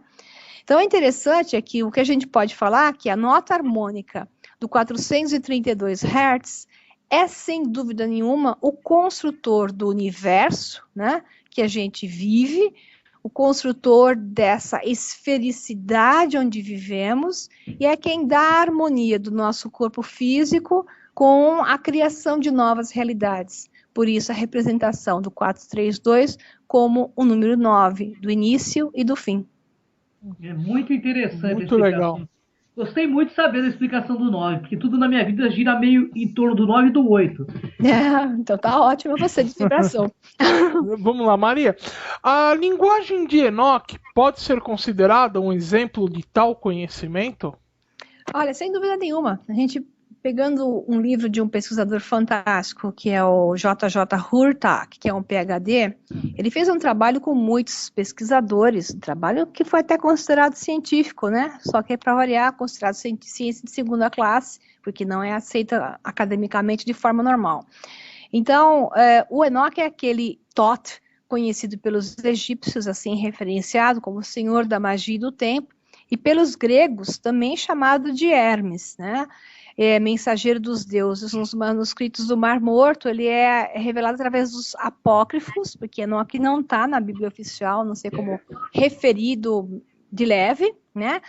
Então, é interessante é que o que a gente pode falar é que a nota harmônica do 432 Hz é, sem dúvida nenhuma, o construtor do universo, né, que a gente vive, o construtor dessa esfericidade onde vivemos, e é quem dá a harmonia do nosso corpo físico com a criação de novas realidades. Por isso, a representação do 432 como o número 9, do início e do fim. É muito interessante. Muito legal. Gostei muito de saber da explicação do 9, porque tudo na minha vida gira meio em torno do 9 e do 8. Então tá ótimo você de vibração. Vamos lá, Maria. A linguagem de Enoch pode ser considerada um exemplo de tal conhecimento? Olha, sem dúvida nenhuma. A gente, pegando um livro de um pesquisador fantástico, que é o J.J. Hurtak, que é um PhD, ele fez um trabalho com muitos pesquisadores, um trabalho que foi até considerado científico, né? Só que, para variar, considerado ciência de segunda classe, porque não é aceita academicamente de forma normal. Então, o Enoch é aquele Thoth, conhecido pelos egípcios, assim, referenciado como o senhor da magia e do tempo, e pelos gregos também chamado de Hermes, né? Mensageiro dos deuses. Nos manuscritos do Mar Morto, ele é revelado através dos apócrifos, porque Enoque não está na Bíblia oficial, não sei como referido de leve, né?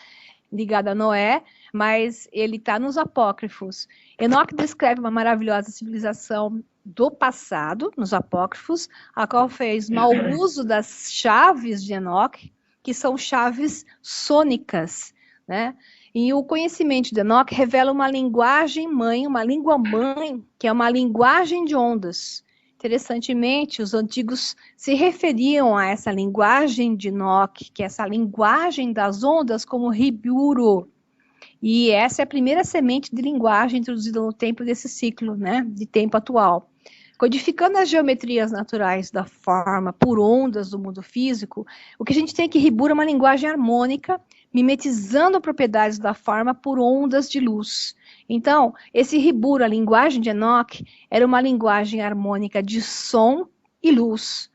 Ligado a Noé, mas ele está nos apócrifos. Enoque descreve uma maravilhosa civilização do passado, nos apócrifos, a qual fez mau uso das chaves de Enoque, que são chaves sônicas, né? E o conhecimento de Enoch revela uma linguagem mãe, uma língua mãe, que é uma linguagem de ondas. Interessantemente, os antigos se referiam a essa linguagem de Enoch, que é essa linguagem das ondas, como Riburu. E essa é a primeira semente de linguagem introduzida no tempo desse ciclo, né, de tempo atual. Codificando as geometrias naturais da forma por ondas do mundo físico, o que a gente tem aqui Ribur é uma linguagem harmônica, mimetizando propriedades da forma por ondas de luz. Então, esse Ribur, a linguagem de Enoch, era uma linguagem harmônica de som e luz.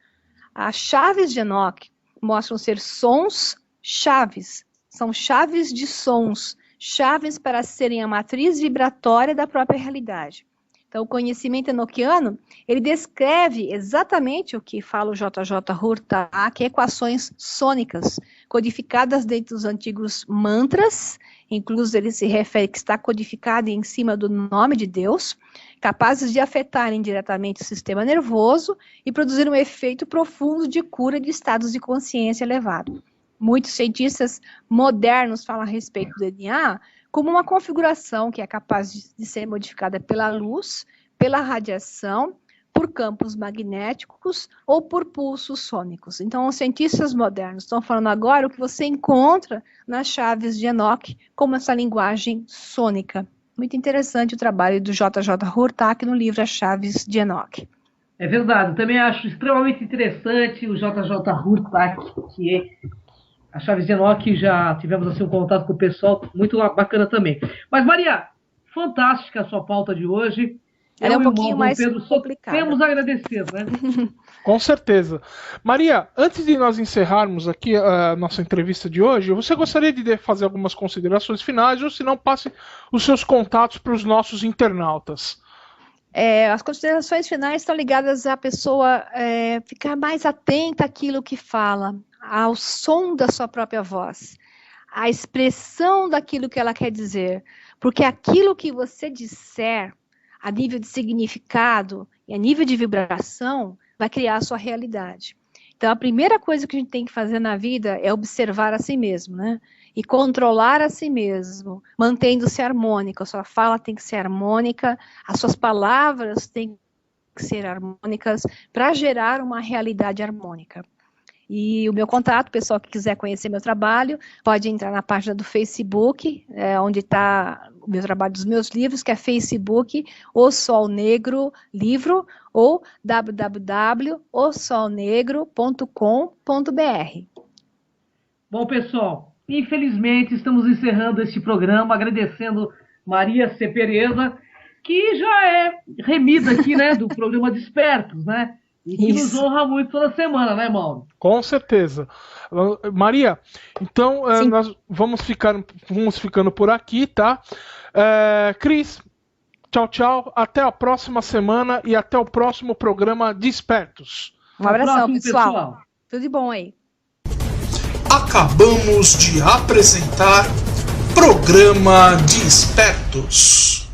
As chaves de Enoch mostram ser sons chaves, são chaves de sons, chaves para serem a matriz vibratória da própria realidade. Então, o conhecimento enoquiano, ele descreve exatamente o que fala o J.J. Hurtak, equações sônicas, codificadas dentro dos antigos mantras, inclusive ele se refere que está codificado em cima do nome de Deus, capazes de afetar indiretamente o sistema nervoso e produzir um efeito profundo de cura de estados de consciência elevado. Muitos cientistas modernos falam a respeito do DNA como uma configuração que é capaz de ser modificada pela luz, pela radiação, por campos magnéticos ou por pulsos sônicos. Então, os cientistas modernos estão falando agora o que você encontra nas chaves de Enoch como essa linguagem sônica. Muito interessante o trabalho do J.J. Hurtak no livro As Chaves de Enoch. É verdade, eu também acho extremamente interessante o J.J. Hurtak, que é as chaves de Enoch, já tivemos assim um contato com o pessoal, muito bacana também. Mas, Maria, fantástica a sua pauta de hoje. Ela é um pouquinho mais complicada. Temos a agradecer, né? Com certeza. Maria, antes de nós encerrarmos aqui a nossa entrevista de hoje, você gostaria de fazer algumas considerações finais, ou se não, passe os seus contatos para os nossos internautas. As considerações finais estão ligadas à pessoa ficar mais atenta àquilo que fala, ao som da sua própria voz, à expressão daquilo que ela quer dizer, porque aquilo que você disser, a nível de significado e a nível de vibração, vai criar a sua realidade. Então, a primeira coisa que a gente tem que fazer na vida é observar a si mesmo, né? E controlar a si mesmo, mantendo-se harmônico. A sua fala tem que ser harmônica, as suas palavras têm que ser harmônicas para gerar uma realidade harmônica. E o meu contato, pessoal que quiser conhecer meu trabalho, pode entrar na página do Facebook, onde está o meu trabalho dos meus livros, que é Facebook, O Sol Negro Livro, ou www.osolnegro.com.br. Bom, pessoal, infelizmente estamos encerrando este programa, agradecendo Maria C. Pereira, que já é remida aqui, né, do programa Despertos, né? E que nos honra muito toda semana, né, Mauro? Com certeza. Maria, então nós vamos ficando por aqui, tá? Cris, tchau, tchau. Até a próxima semana e até o próximo programa Despertos. Um abração, pessoal. Tudo de bom aí. Acabamos de apresentar Programa Despertos.